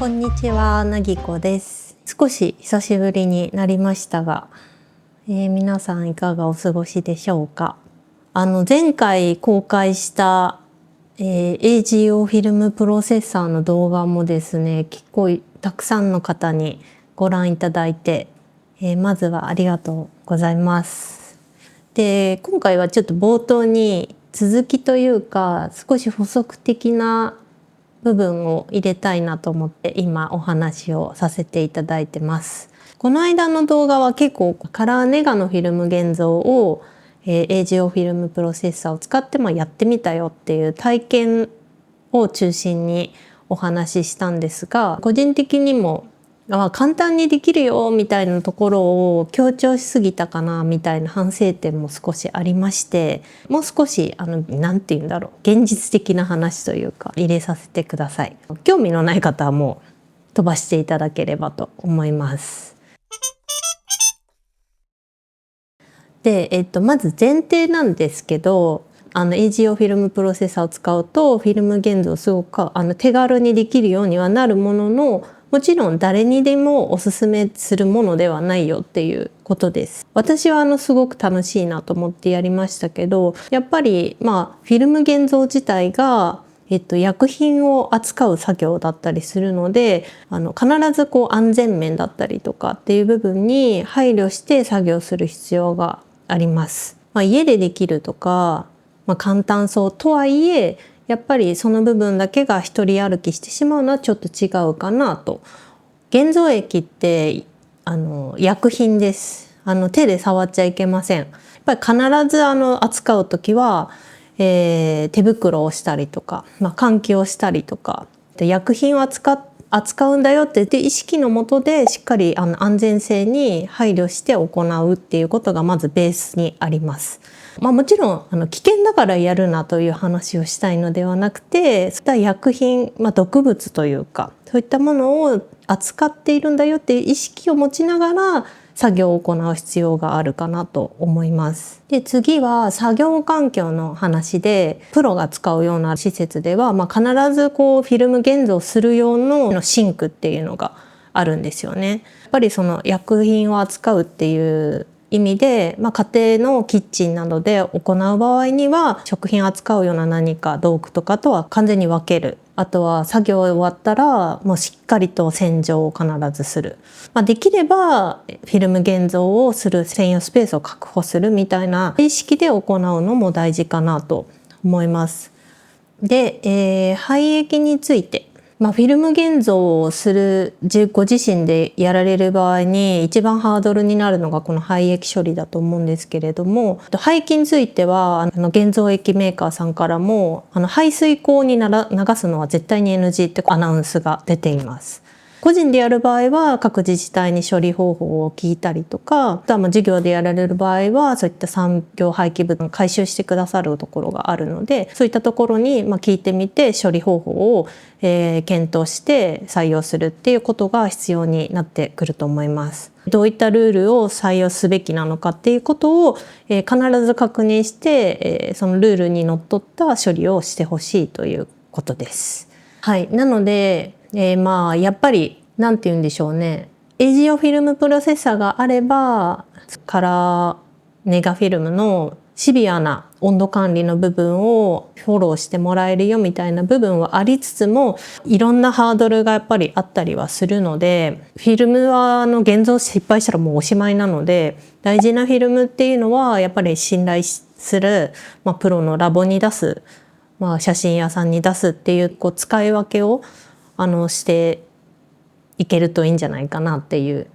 こんにちは、なぎこです。少し久しぶりになりましたが、皆さんいかがお過ごしでしょうか。前回公開した、AGO フィルムプロセッサーの動画もですね、結構たくさんの方にご覧いただいて、まずはありがとうございます。で、今回はちょっと冒頭に続きというか、少し補足的な部分を入れたいなと思って今お話をさせていただいてます。この間の動画は結構カラーネガのフィルム現像を、AGO フィルムプロセッサーを使ってやってみたよっていう体験を中心にお話ししたんですが、個人的にも簡単にできるよみたいなところを強調しすぎたかなみたいな反省点も少しありまして、もう少しなんて言うんだろう、現実的な話というか入れさせてください。興味のない方はもう飛ばしていただければと思います。で、まず前提なんですけど、AGO フィルムプロセッサーを使うとフィルム現像すごく手軽にできるようにはなるものの、もちろん誰にでもおすすめするものではないよっていうことです。私はすごく楽しいなと思ってやりましたけど、やっぱりフィルム現像自体が薬品を扱う作業だったりするので、必ず安全面だったりとかっていう部分に配慮して作業する必要があります。家でできるとか、簡単そうとはいえ、やっぱりその部分だけが一人歩きしてしまうのはちょっと違うかなと。現像液って薬品です。手で触っちゃいけません。やっぱり必ず扱う時は、手袋をしたりとか、換気をしたりとか、薬品を扱うんだよって意識のもとでしっかり安全性に配慮して行うっていうことがまずベースにあります。もちろん危険だからやるなという話をしたいのではなくて、そういった薬品、毒物というかそういったものを扱っているんだよっていう意識を持ちながら作業を行う必要があるかなと思います。で、次は作業環境の話で、プロが使うような施設では、必ずフィルム現像する用のシンクっていうのがあるんですよね。やっぱりその薬品を扱うっていう意味で、家庭のキッチンなどで行う場合には食品扱うような何か道具とかとは完全に分ける。あとは作業終わったらもうしっかりと洗浄を必ずする。できればフィルム現像をする専用スペースを確保するみたいな意識で行うのも大事かなと思います。で、廃液について。フィルム現像をするご自身でやられる場合に一番ハードルになるのがこの廃液処理だと思うんですけれども、廃液については現像液メーカーさんからも排水口に流すのは絶対に NG ってアナウンスが出ています。個人でやる場合は各自治体に処理方法を聞いたりとか、あとは事業でやられる場合はそういった産業廃棄物を回収してくださるところがあるので、そういったところに聞いてみて処理方法を検討して採用するっていうことが必要になってくると思います。どういったルールを採用すべきなのかっていうことを必ず確認してそのルールにのっとった処理をしてほしいということです。はい、なのでやっぱりなんて言うんでしょうね。AGO フィルムプロセッサーがあればカラーネガフィルムのシビアな温度管理の部分をフォローしてもらえるよみたいな部分はありつつも、いろんなハードルがやっぱりあったりはするので、フィルムは現像失敗したらもうおしまいなので、大事なフィルムっていうのはやっぱり信頼する、プロのラボに出す、写真屋さんに出すっていう使い分けをしていけるといいんじゃないかなっていう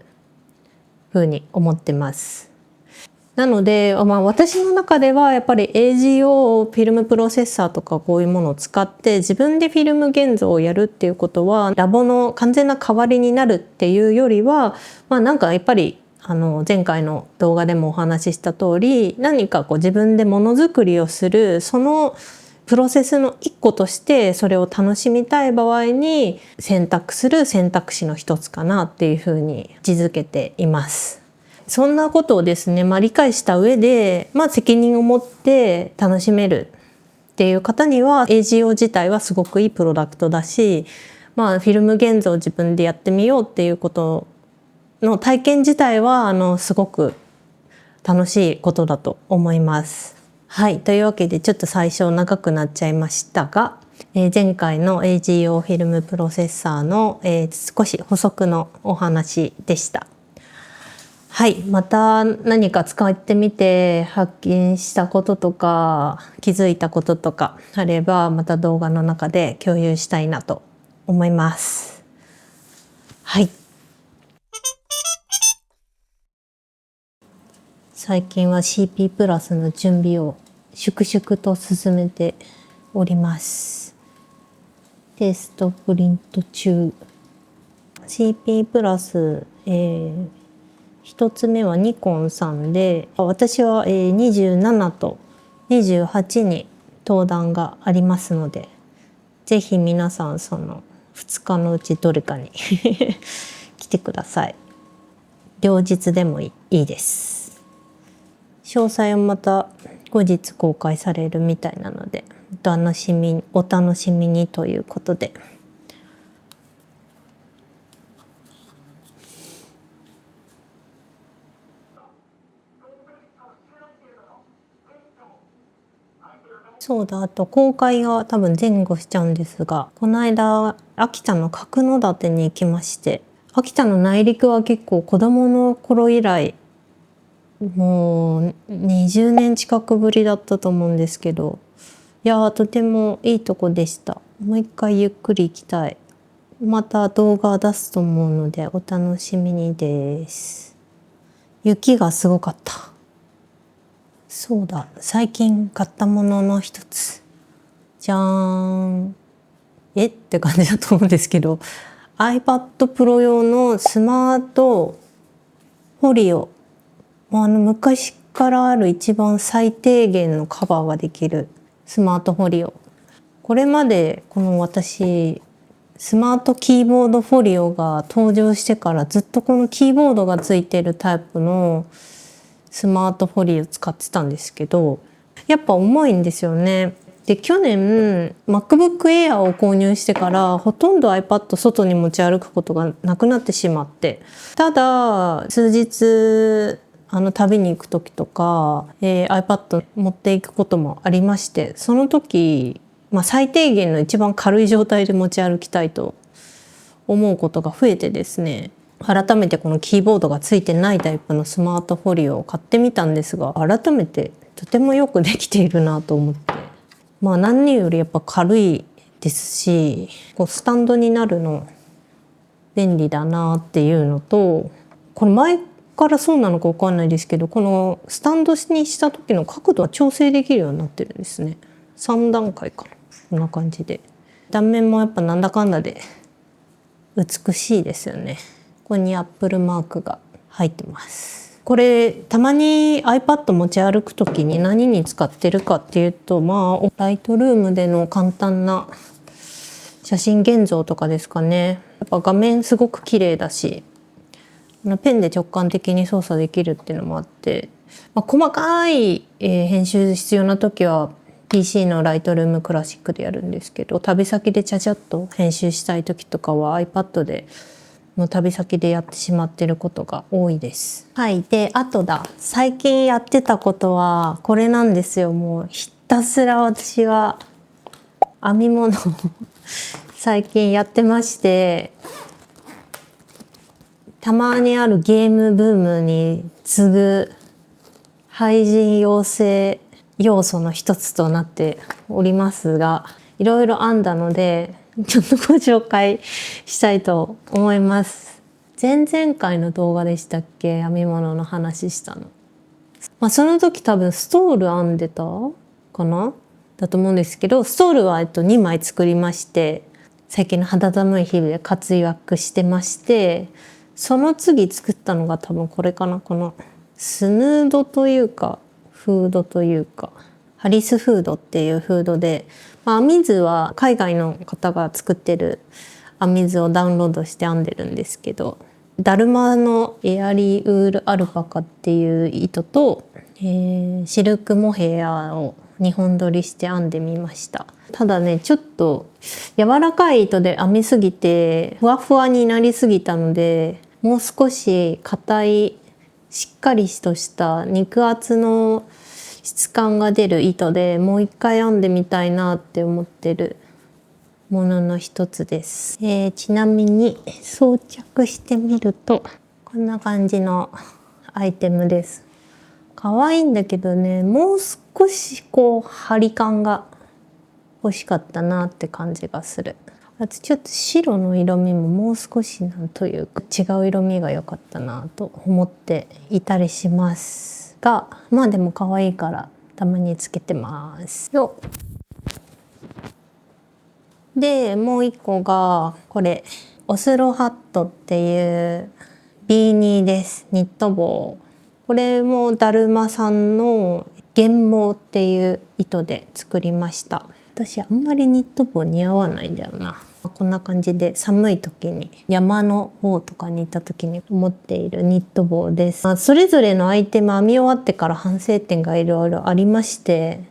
ふうに思ってます。なので、私の中ではやっぱり AGO フィルムプロセッサーとかこういうものを使って自分でフィルム現像をやるっていうことはラボの完全な代わりになるっていうよりは、なんかやっぱり前回の動画でもお話しした通り、何か自分でものづくりをするそのプロセスの一個としてそれを楽しみたい場合に選択する選択肢の一つかなっていうふうに位置づけています。そんなことをですね、理解した上で、責任を持って楽しめるっていう方には AGO 自体はすごくいいプロダクトだし、フィルム現像を自分でやってみようっていうことの体験自体はすごく楽しいことだと思います。はい、というわけでちょっと最初長くなっちゃいましたが、前回の AGO フィルムプロセッサーの、少し補足のお話でした。はい、また何か使ってみて発見したこととか気づいたこととかあればまた動画の中で共有したいなと思います。はい。最近は CP プラスの準備を粛々と進めております。テストプリント中。CP プラス、一つ目はニコンさんで、私は27と28に登壇がありますので、ぜひ皆さんその2日のうちどれかに来てください。両日でもいいです。詳細はまた後日公開されるみたいなので、お楽しみにということで。そうだ、あと公開が多分前後しちゃうんですが、この間秋田の角館に行きまして、秋田の内陸は結構子供の頃以来もう20年近くぶりだったと思うんですけど、いやーとてもいいとこでした。もう一回ゆっくり行きたい。また動画出すと思うのでお楽しみにです。雪がすごかった。そうだ、最近買ったものの一つ。じゃーん。って感じだと思うんですけど、iPad Pro 用のスマートフォリオ。昔からある一番最低限のカバーができるスマートフォリオ。これまでこの私、スマートキーボードフォリオが登場してからずっとこのキーボードがついてるタイプのスマートフォリオ使ってたんですけど、やっぱ重いんですよね。で、去年 MacBook Air を購入してからほとんど iPad 外に持ち歩くことがなくなってしまって、ただ数日旅に行く時とか、iPad 持っていくこともありまして、その時、最低限の一番軽い状態で持ち歩きたいと思うことが増えてですね、改めてこのキーボードがついてないタイプのスマートフォリオを買ってみたんですが、改めてとてもよくできているなと思って、何よりやっぱ軽いですし、スタンドになるの便利だなっていうのと、これ前からそうなのか分かんないですけど、このスタンドにした時の角度は調整できるようになってるんですね。3段階かな、こんな感じで。断面もやっぱなんだかんだで美しいですよね。ここに Apple マークが入ってます。これたまに iPad 持ち歩くときに何に使ってるかっていうと、ライトルームでの簡単な写真現像とかですかね。やっぱ画面すごく綺麗だし、ペンで直感的に操作できるっていうのもあって、細かい編集必要な時は PC のライトルームクラシックでやるんですけど、旅先でちゃちゃっと編集したい時とかは iPad でもう旅先でやってしまってることが多いです。はい。で、あと最近やってたことはこれなんですよ。もうひたすら私は編み物を最近やってまして、たまにあるゲームブームに次ぐ廃人養成要素の一つとなっておりますが、いろいろ編んだのでちょっとご紹介したいと思います。前々回の動画でしたっけ、編み物の話したの。その時多分ストール編んでたかなだと思うんですけど、ストールは2枚作りまして、最近の肌寒い日々で活躍してまして、その次作ったのが多分これかな。このスヌードというかフードというかハリスフードっていうフードで、編み図は海外の方が作ってる編み図をダウンロードして編んでるんですけど、だるまのエアリーウールアルパカっていう糸と、シルクモヘアを2本取りして編んでみました。ただね、ちょっと柔らかい糸で編みすぎてふわふわになりすぎたので、もう少し硬いしっかりとした肉厚の質感が出る糸でもう一回編んでみたいなって思ってるものの一つです。ちなみに装着してみるとこんな感じのアイテムです。可愛いんだけどね、もう少しこう張り感が欲しかったなって感じがする。あとちょっと白の色味ももう少しなんというか違う色味が良かったなと思っていたりしますが、まあでも可愛いからたまにつけてますよ。でもう一個がこれオスロハットっていうビーニーです。ニット帽。これもだるまさんの原毛っていう糸で作りました。私あんまりニット帽似合わないんだよな。こんな感じで寒い時に山の方とかに行った時に持っているニット帽です。それぞれのアイテム編み終わってから反省点がいろいろありまして、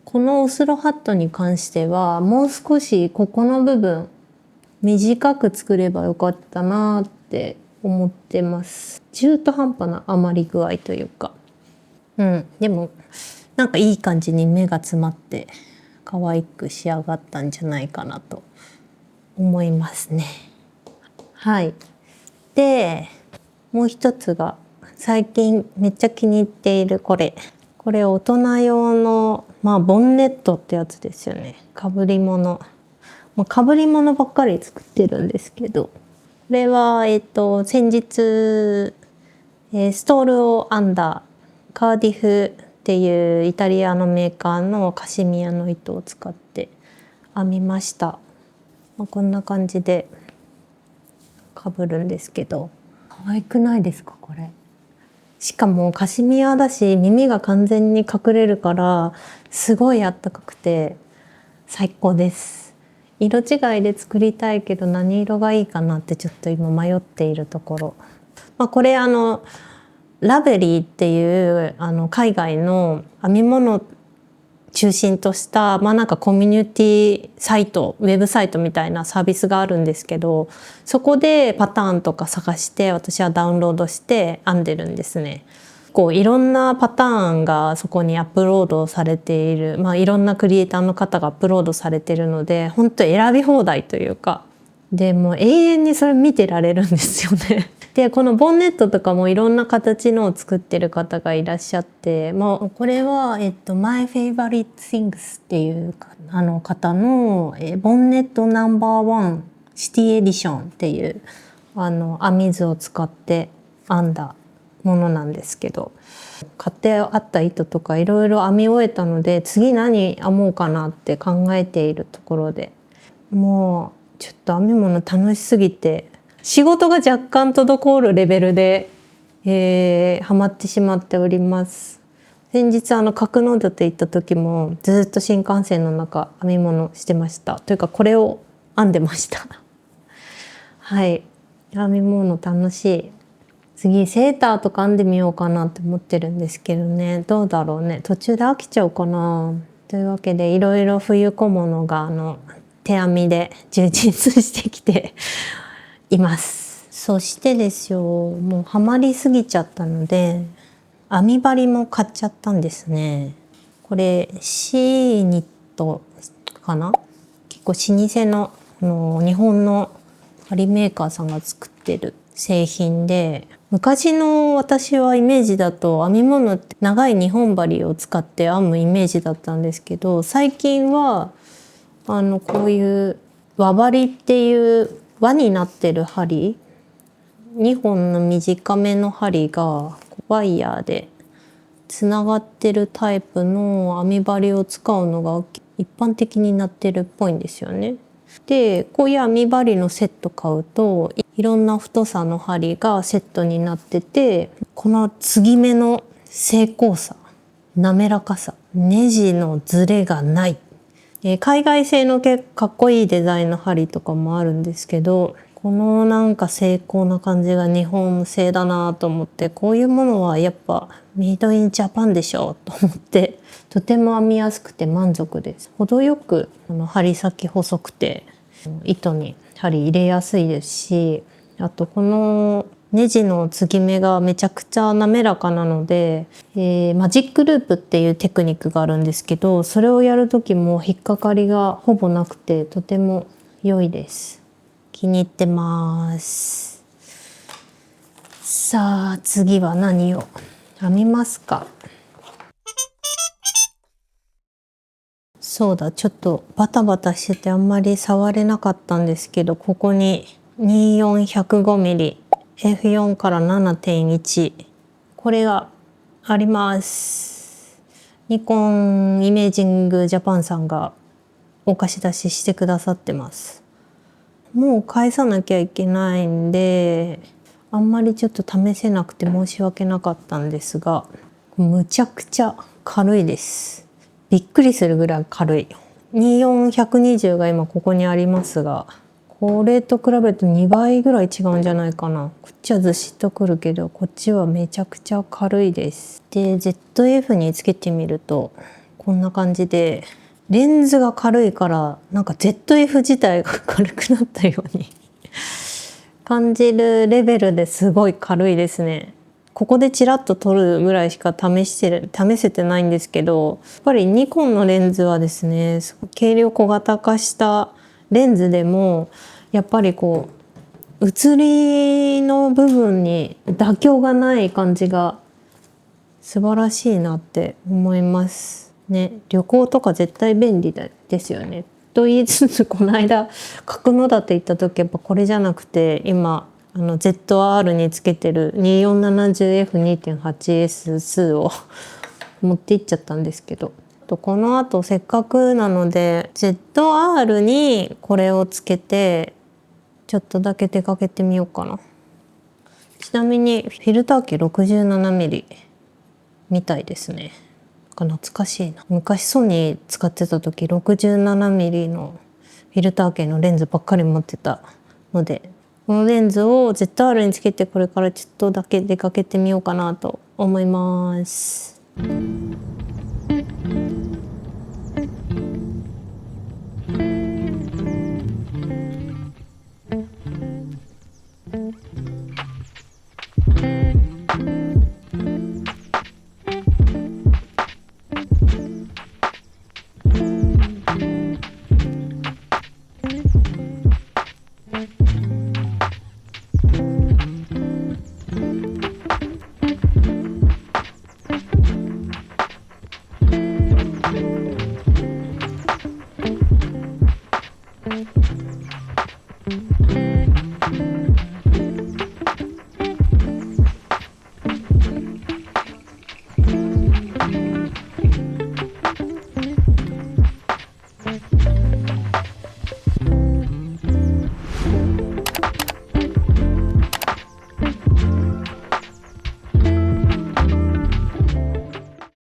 このオスロハットに関してはもう少しここの部分短く作ればよかったなって思ってます。中途半端な余り具合というか、でもなんかいい感じに目が詰まって可愛く仕上がったんじゃないかなと思いますね。はい。でもう一つが最近めっちゃ気に入っているこれ大人用のボンネットってやつですよね。かぶり物。かぶり物ばっかり作ってるんですけど、これは先日ストールを編んだカーディフっていうイタリアのメーカーのカシミヤの糸を使って編みました。こんな感じでかぶるんですけど、可愛くないですかこれ。しかもカシミヤだし耳が完全に隠れるからすごいあったかくて最高です。色違いで作りたいけど何色がいいかなってちょっと今迷っているところ。これラベリーっていう海外の編み物中心としたなんかコミュニティサイト、ウェブサイトみたいなサービスがあるんですけど、そこでパターンとか探して私はダウンロードして編んでるんですね。いろんなパターンがそこにアップロードされている、いろんなクリエイターの方がアップロードされているので本当選び放題というか、でもう永遠にそれ見てられるんですよね。でこのボンネットとかもいろんな形のを作ってる方がいらっしゃって、これはMy Favorite Things っていう方のボンネットナンバーワンシティエディションっていう編み図を使って編んだものなんですけど、買ってあった糸とかいろいろ編み終えたので次何編もうかなって考えているところで、もうちょっと編み物楽しすぎて仕事が若干滞るレベルで、ハマってしまっております。先日角農って行った時もずっと新幹線の中編み物してました。というかこれを編んでました。はい、編み物楽しい。次セーターとか編んでみようかなって思ってるんですけどね、どうだろうね、途中で飽きちゃうかな。というわけでいろいろ冬小物が手編みで充実してきています。そしてですよ、もうハマりすぎちゃったので編み針も買っちゃったんですね。これシーニットかな、結構老舗の日本の針メーカーさんが作ってる製品で、昔の私はイメージだと編み物って長い2本針を使って編むイメージだったんですけど、最近はこういう輪針っていう輪になってる針、2本の短めの針がワイヤーでつながってるタイプの編み針を使うのが一般的になってるっぽいんですよね。でこういう編み針のセット買うといろんな太さの針がセットになってて、この継ぎ目の精巧さ、滑らかさ、ネジのズレがない、海外製の結構かっこいいデザインの針とかもあるんですけど、このなんか精巧な感じが日本製だなと思って、こういうものはやっぱメイドインジャパンでしょと思って、とても編みやすくて満足です。程よく針先細くて糸に針入れやすいですし、あとこのネジの継ぎ目がめちゃくちゃ滑らかなので、マジックループっていうテクニックがあるんですけど、それをやる時も引っかかりがほぼなくてとても良いです。気に入ってます。さあ次は何を編みますか。そうだ、ちょっとバタバタしててあんまり触れなかったんですけど、ここに 24105mm F4 から 7.1 これがあります。ニコンイメージングジャパンさんがお貸し出ししてくださってます。もう返さなきゃいけないんで、あんまりちょっと試せなくて申し訳なかったんですが、むちゃくちゃ軽いです。びっくりするぐらい軽い。24120が今ここにありますが、これと比べると2倍ぐらい違うんじゃないかな。こっちはずしっとくるけど、こっちはめちゃくちゃ軽いです。で、ZF につけてみるとこんな感じで、レンズが軽いからなんか ZF 自体が軽くなったように感じるレベルですごい軽いですね。ここでチラッと撮るぐらいしか試せてないんですけど、やっぱりニコンのレンズはですね、軽量小型化したレンズでもやっぱりこう写りの部分に妥協がない感じが素晴らしいなって思いますね。旅行とか絶対便利ですよね。と言いつつ、この間角館行った時やっぱこれじゃなくて、今ZR につけてる 2470F2.8S2 を持って行っちゃったんですけど、この後せっかくなので ZR にこれをつけてちょっとだけ出かけてみようかな。ちなみにフィルター機 67mm みたいですね。懐かしいな。昔ソニー使ってた時 67mm のフィルター系のレンズばっかり持ってたので、このレンズを ZR につけてこれからちょっとだけ出かけてみようかなと思います。